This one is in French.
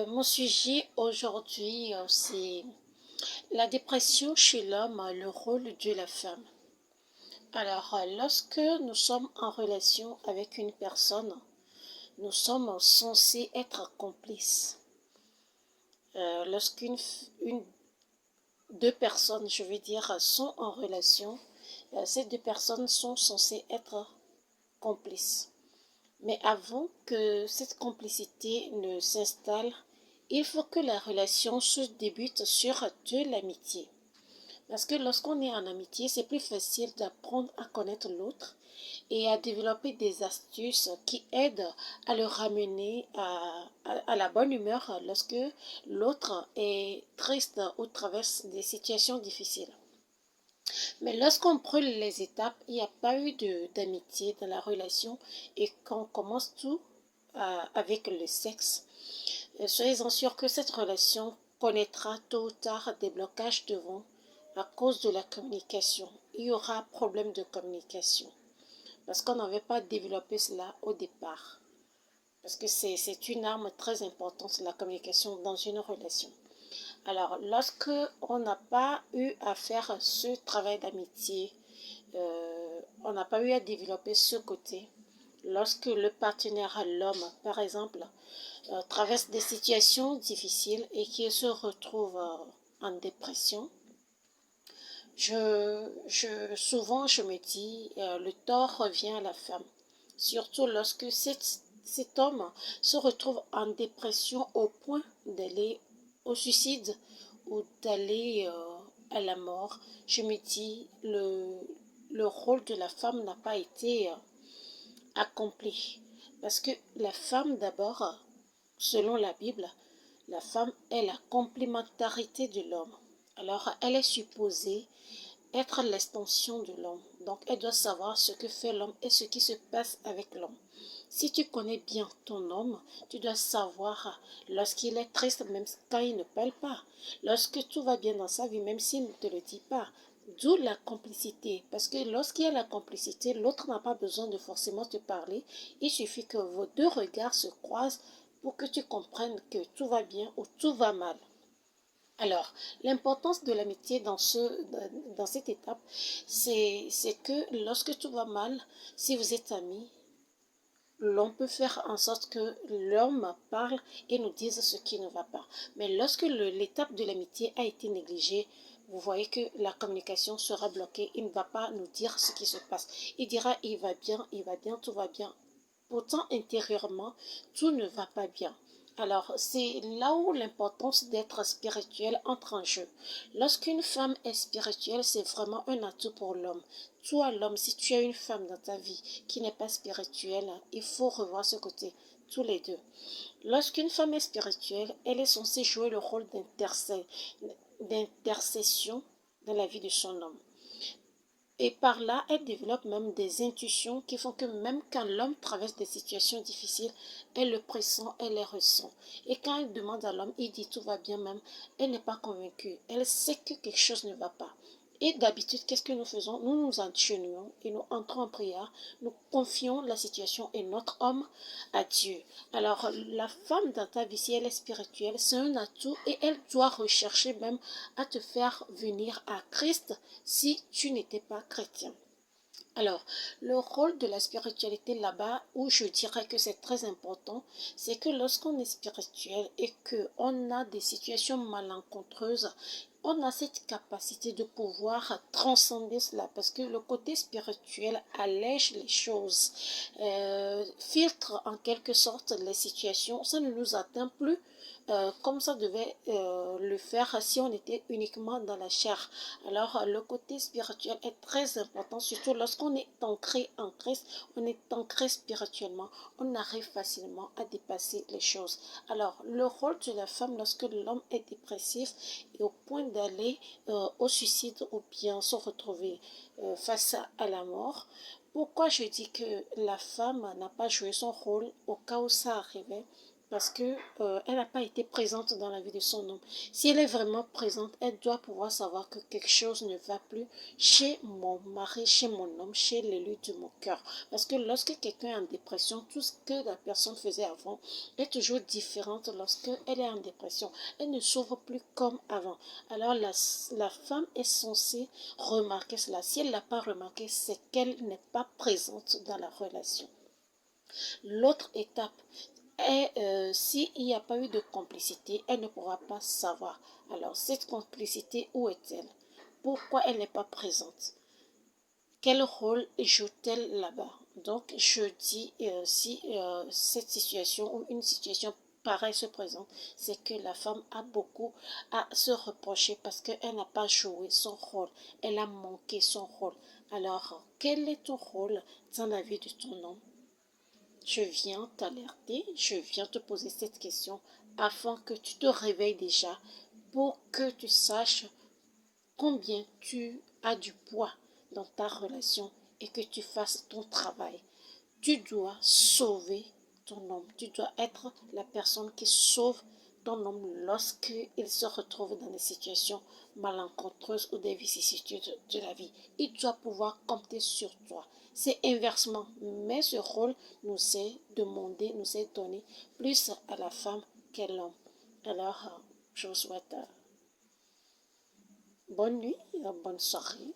Mon sujet aujourd'hui, c'est la dépression chez l'homme, le rôle de la femme. Alors, lorsque nous sommes en relation avec une personne, nous sommes censés être complices. Lorsqu'une une, deux personnes, je veux dire, sont en relation, ces deux personnes sont censées être complices. Mais avant que cette complicité ne s'installe, il faut que la relation se débute sur de l'amitié. Parce que lorsqu'on est en amitié, c'est plus facile d'apprendre à connaître l'autre et à développer des astuces qui aident à le ramener à la bonne humeur lorsque l'autre est triste ou traverse des situations difficiles. Mais lorsqu'on brûle les étapes, il n'y a pas eu d'amitié dans la relation et qu'on commence tout avec le sexe, soyez-en sûrs que cette relation connaîtra tôt ou tard des blocages devant à cause de la communication. Il y aura problème de communication parce qu'on n'avait pas développé cela au départ. Parce que c'est une arme très importante, la communication dans une relation. Alors, lorsque on n'a pas eu à faire ce travail d'amitié, on n'a pas eu à développer ce côté, lorsque le partenaire, l'homme, par exemple, traverse des situations difficiles et qu'il se retrouve en dépression, souvent je me dis, le tort revient à la femme. Surtout lorsque cet homme se retrouve en dépression au point d'aller au suicide ou d'aller à la mort. Je me dis, le rôle de la femme n'a pas été accompli. Parce que la femme d'abord, selon la Bible, la femme est la complémentarité de l'homme. Alors, elle est supposée être l'extension de l'homme. Donc, elle doit savoir ce que fait l'homme et ce qui se passe avec l'homme. Si tu connais bien ton homme, tu dois savoir lorsqu'il est triste, même quand il ne parle pas. Lorsque tout va bien dans sa vie, même s'il ne te le dit pas. D'où la complicité. Parce que lorsqu'il y a la complicité, l'autre n'a pas besoin de forcément te parler. Il suffit que vos deux regards se croisent pour que tu comprennes que tout va bien ou tout va mal. Alors, l'importance de l'amitié dans cette étape, c'est que lorsque tout va mal, si vous êtes amis, l'on peut faire en sorte que l'homme parle et nous dise ce qui ne va pas. Mais lorsque l'étape de l'amitié a été négligée, vous voyez que la communication sera bloquée. Il ne va pas nous dire ce qui se passe. Il dira il va bien, tout va bien. Pourtant, intérieurement, tout ne va pas bien. Alors, c'est là où l'importance d'être spirituel entre en jeu. Lorsqu'une femme est spirituelle, c'est vraiment un atout pour l'homme. Toi, l'homme, si tu as une femme dans ta vie qui n'est pas spirituelle, il faut revoir ce côté, tous les deux. Lorsqu'une femme est spirituelle, elle est censée jouer le rôle d'intercession dans la vie de son homme. Et par là, elle développe même des intuitions qui font que même quand l'homme traverse des situations difficiles, elle le pressent, elle les ressent. Et quand elle demande à l'homme, il dit tout va bien même, elle n'est pas convaincue. Elle sait que quelque chose ne va pas. Et d'habitude, qu'est-ce que nous faisons? Nous nous enchaînons et nous entrons en prière. Nous confions la situation et notre homme à Dieu. Alors, la femme dans ta vie, si elle est spirituelle, c'est un atout et elle doit rechercher même à te faire venir à Christ si tu n'étais pas chrétien. Alors, le rôle de la spiritualité là-bas, où je dirais que c'est très important, c'est que lorsqu'on est spirituel et qu'on a des situations malencontreuses, on a cette capacité de pouvoir transcender cela parce que le côté spirituel allège les choses, filtre en quelque sorte les situations, ça ne nous atteint plus comme ça devait le faire si on était uniquement dans la chair. Alors le côté spirituel est très important, surtout lorsqu'on est ancré en Christ, on est ancré spirituellement, on arrive facilement à dépasser les choses. Alors le rôle de la femme lorsque l'homme est dépressif et au point d'aller au suicide ou bien se retrouver face à la mort. Pourquoi je dis que la femme n'a pas joué son rôle au cas où ça arrivait? parce que elle n'a pas été présente dans la vie de son homme. Si elle est vraiment présente, elle doit pouvoir savoir que quelque chose ne va plus chez mon mari, chez mon homme, chez l'élu de mon cœur. Parce que lorsque quelqu'un est en dépression, tout ce que la personne faisait avant est toujours différente lorsque elle est en dépression. Elle ne s'ouvre plus comme avant. Alors la femme est censée remarquer cela. Si elle ne l'a pas remarqué, c'est qu'elle n'est pas présente dans la relation. L'autre étape est, s'il n'y a pas eu de complicité, elle ne pourra pas savoir. Alors, cette complicité, où est-elle? Pourquoi elle n'est pas présente? Quel rôle joue-t-elle là-bas? Donc, je dis, si cette situation ou une situation pareille se présente, c'est que la femme a beaucoup à se reprocher parce qu'elle n'a pas joué son rôle. Elle a manqué son rôle. Alors, quel est ton rôle dans la vie de ton homme? Je viens t'alerter, je viens te poser cette question afin que tu te réveilles déjà pour que tu saches combien tu as du poids dans ta relation et que tu fasses ton travail. Tu dois sauver ton homme. Tu dois être la personne qui sauve ton homme lorsqu'il se retrouve dans des situations malencontreuses ou des vicissitudes de la vie. Il doit pouvoir compter sur toi. C'est inversement, mais ce rôle nous est demandé, nous est donné plus à la femme qu'à l'homme. Alors, je vous souhaite bonne nuit, bonne soirée.